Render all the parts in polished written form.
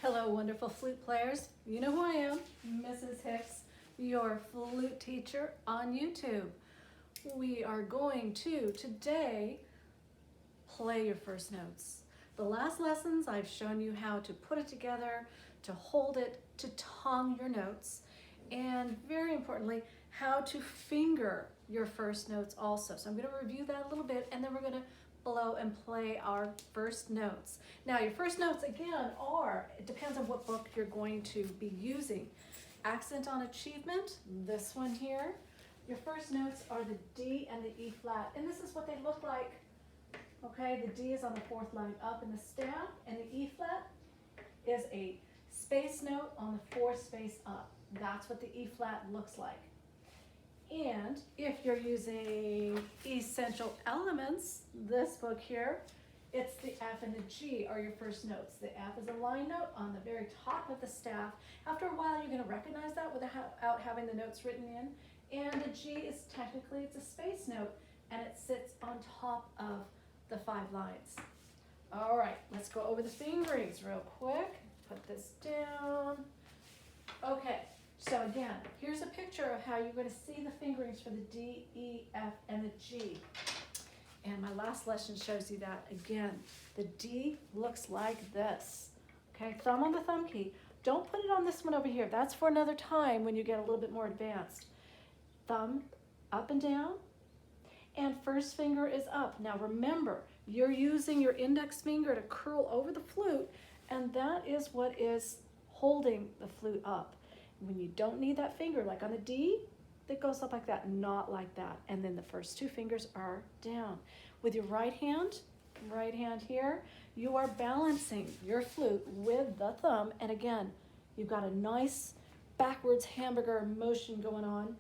Hello, wonderful flute players. You know who I am, Mrs. Hicks, your flute teacher on YouTube. We are going to, today, play your first notes. The last lessons, I've shown you how to put it together, to hold it, to tongue your notes, and very importantly, how to finger your first notes also. So I'm going to review that a little bit, and then we're going to blow and play our first notes. Now your first notes again are, it depends on what book you're going to be using. Accent on Achievement, this one here. Your first notes are the D and the E flat, and this is what they look like. Okay, the D is on the fourth line up in the staff, and the E flat is a space note on the fourth space up. That's what the E flat looks like. And if you're using Essential Elements, this book here, it's the F and the G are your first notes. The F is a line note on the very top of the staff. After a while, you're going to recognize that without having the notes written in. And the G is technically, it's a space note, and it sits on top of the 5 lines. All right, let's go over the fingerings real quick. Put this down. Okay. So again, here's a picture of how you're going to see the fingerings for the D, E, F, and the G. And my last lesson shows you that again. The D looks like this. Okay, thumb on the thumb key. Don't put it on this one over here. That's for another time when you get a little bit more advanced. Thumb up and down, and first finger is up. Now remember, you're using your index finger to curl over the flute, and that is what is holding the flute up. When you don't need that finger, like on the D, that goes up like that, not like that. And then the first 2 fingers are down. With your right hand here, you are balancing your flute with the thumb. And again, you've got a nice backwards hamburger motion going on.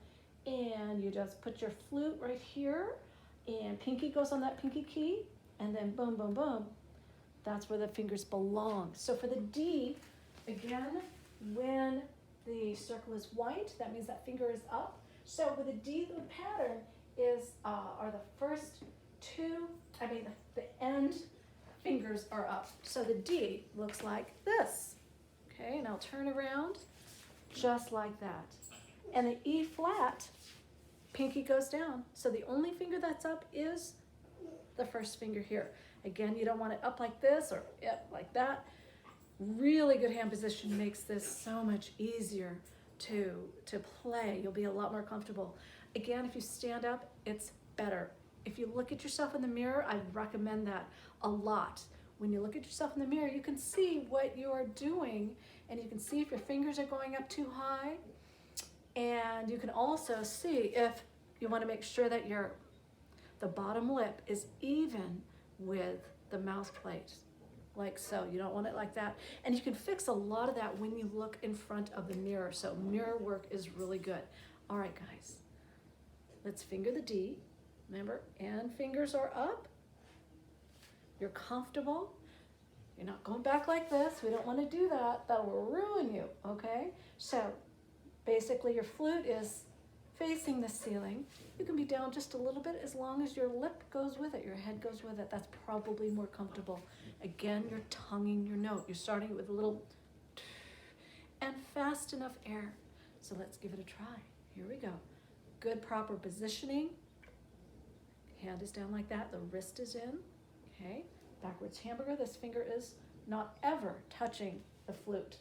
And you just put your flute right here, and pinky goes on that pinky key, and then boom, boom, boom. That's where the fingers belong. So for the D, again, when the circle is white, that means that finger is up. So with the D, the pattern is are the first 2, the end fingers are up. So the D looks like this. Okay, and I'll turn around just like that. And the E flat, pinky goes down. So the only finger that's up is the first finger here. Again, you don't want it up like this or like that. Really good hand position makes this so much easier to play. You'll be a lot more comfortable. Again, if you stand up, it's better. If you look at yourself in the mirror, I recommend that a lot. When you look at yourself in the mirror, you can see what you are doing, and you can see if your fingers are going up too high, and you can also see if you want to make sure that the bottom lip is even with the mouth plate. Like so. You don't want it like that. And you can fix a lot of that when you look in front of the mirror. So mirror work is really good. All right, guys. Let's finger the D. Remember, and fingers are up. You're comfortable. You're not going back like this. We don't want to do that. That will ruin you, okay? So basically your flute is facing the ceiling. You can be down just a little bit as long as your lip goes with it, your head goes with it. That's probably more comfortable. Again, you're tonguing your note. You're starting it with a little and fast enough air. So let's give it a try. Here we go. Good proper positioning. Hand is down like that. The wrist is in. Okay. Backwards hamburger. This finger is not ever touching the flute.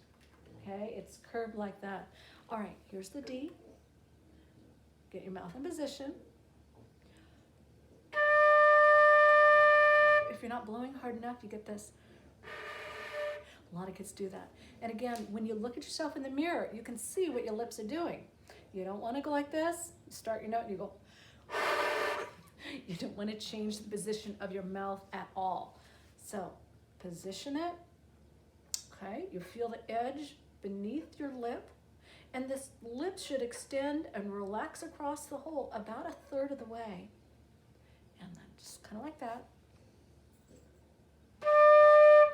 Okay. It's curved like that. All right. Here's the D. Get your mouth in position. If you're not blowing hard enough, you get this. A lot of kids do that. And again, when you look at yourself in the mirror, you can see what your lips are doing. You don't want to go like this. You start your note and you go. You don't want to change the position of your mouth at all. So position it. Okay, you feel the edge beneath your lip. And this lip should extend and relax across the hole about 1/3 of the way. And then just kind of like that.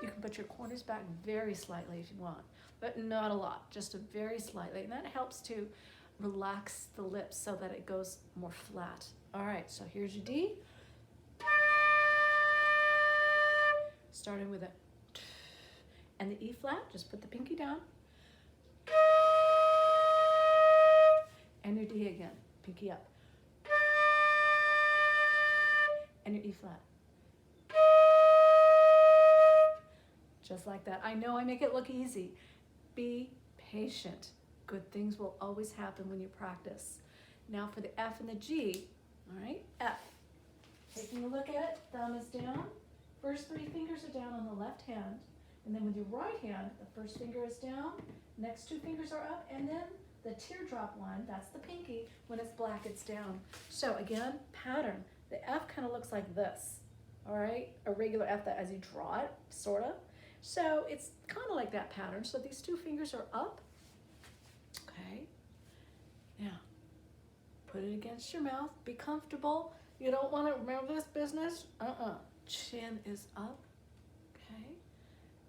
You can put your corners back very slightly if you want, but not a lot, just very slightly. And that helps to relax the lips so that it goes more flat. All right, so here's your D. Starting with a And the E flat, just put the pinky down. And your D again, pinky up. And your E flat. Just like that. I know I make it look easy. Be patient. Good things will always happen when you practice. Now for the F and the G, all right, F. Taking a look at it, thumb is down. First 3 fingers are down on the left hand. And then with your right hand, the first finger is down, next 2 fingers are up, and then the teardrop one, that's the pinky, when it's black, it's down. So again, pattern. The F kind of looks like this, all right? A regular F that as you draw it, sort of. So it's kind of like that pattern. So these 2 fingers are up, okay? Now, put it against your mouth, be comfortable. You don't want to remember this business, Chin is up, okay?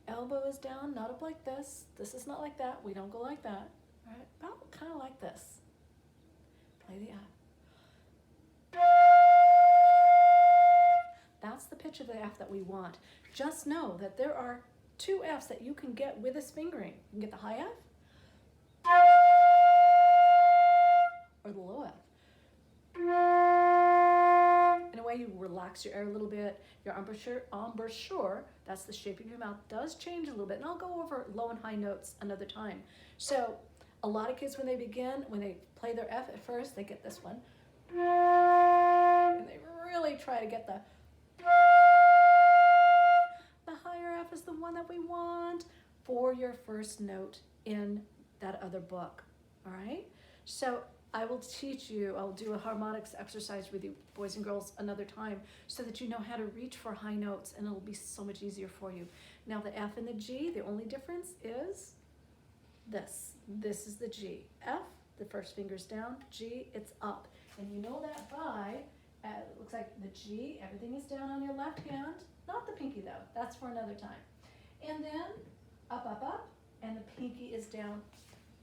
Elbow is down, not up like this. This is not like that. We don't go like that. All right, about kind of like this. Play the F. That's the pitch of the F that we want. Just know that there are 2 Fs that you can get with this fingering. You can get the high F or the low F. In a way, you relax your air a little bit. Your embouchure, that's the shape of your mouth, does change a little bit. And I'll go over low and high notes another time. So a lot of kids, when they begin, when they play their F at first, they get this one. And they really try to get the higher F is the one that we want for your first note in that other book. All right? So I will teach you, I'll do a harmonics exercise with you, boys and girls, another time, so that you know how to reach for high notes, and it'll be so much easier for you. Now the F and the G, the only difference is this. This is the G. F, the first finger's down. G, it's up. And you know that by, it looks like the G, everything is down on your left hand. Not the pinky though, that's for another time. And then up, up, up, and the pinky is down,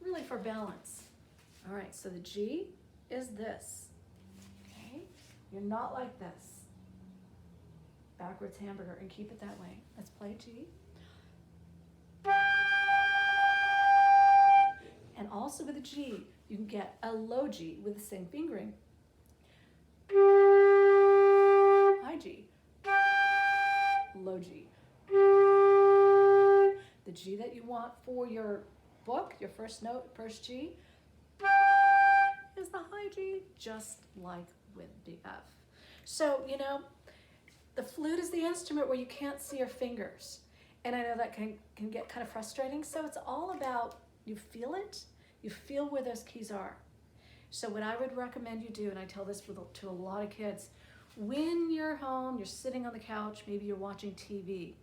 really for balance. All right, so the G is this, okay? You're not like this. Backwards hamburger, and keep it that way. Let's play G. And also with a G, you can get a low G with the same fingering. High G. Low G. The G that you want for your book, your first note, first G, is the high G, just like with the F. So, you know, the flute is the instrument where you can't see your fingers. And I know that can get kind of frustrating. So it's all about, you feel it, you feel where those keys are. So what I would recommend you do, and I tell this to a lot of kids, when you're home, you're sitting on the couch, maybe you're watching TV,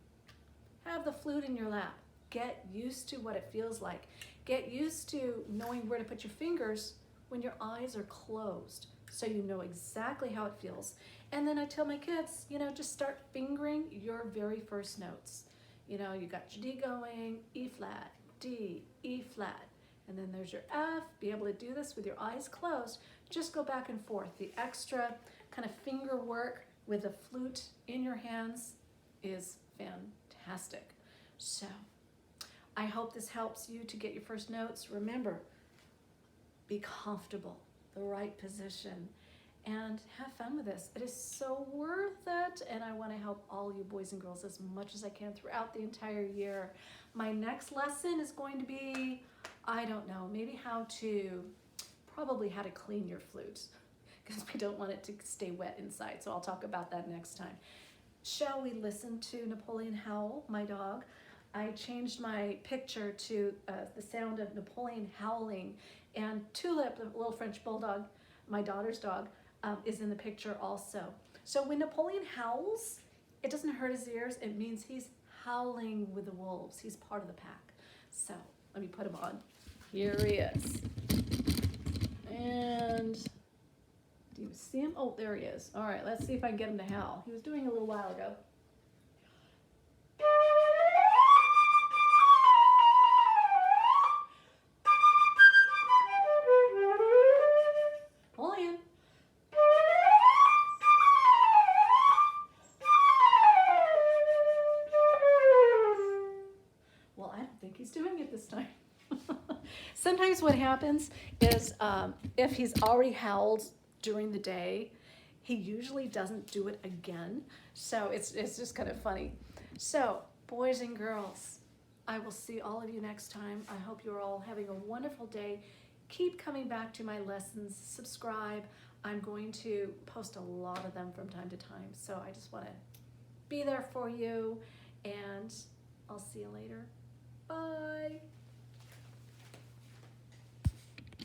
have the flute in your lap. Get used to what it feels like. Get used to knowing where to put your fingers when your eyes are closed, so you know exactly how it feels. And then I tell my kids, you know, just start fingering your very first notes. You know, you got your D going, E flat, D, E flat, and then there's your F. Be able to do this with your eyes closed. Just go back and forth. The extra kind of finger work with the flute in your hands is fantastic. So I hope this helps you to get your first notes. Remember, be comfortable, the right position, and have fun with this. It is so worth it, and I want to help all you boys and girls as much as I can throughout the entire year. My next lesson is going to be, I don't know, maybe probably how to clean your flute, because we don't want it to stay wet inside, so I'll talk about that next time. Shall we listen to Napoleon howl, my dog? I changed my picture to the sound of Napoleon howling, and Tulip, the little French bulldog, my daughter's dog, is in the picture also. So when Napoleon howls, it doesn't hurt his ears. It means he's howling with the wolves. He's part of the pack. So let me put him on. Here he is. And do you see him? Oh, there he is. All right, let's see if I can get him to howl. He was doing it a little while ago. he's doing it this time. Sometimes what happens is if he's already howled during the day, he usually doesn't do it again. So it's just kind of funny. So boys and girls, I will see all of you next time. I hope you're all having a wonderful day. Keep coming back to my lessons. Subscribe. I'm going to post a lot of them from time to time. So I just want to be there for you, and I'll see you later. Bye.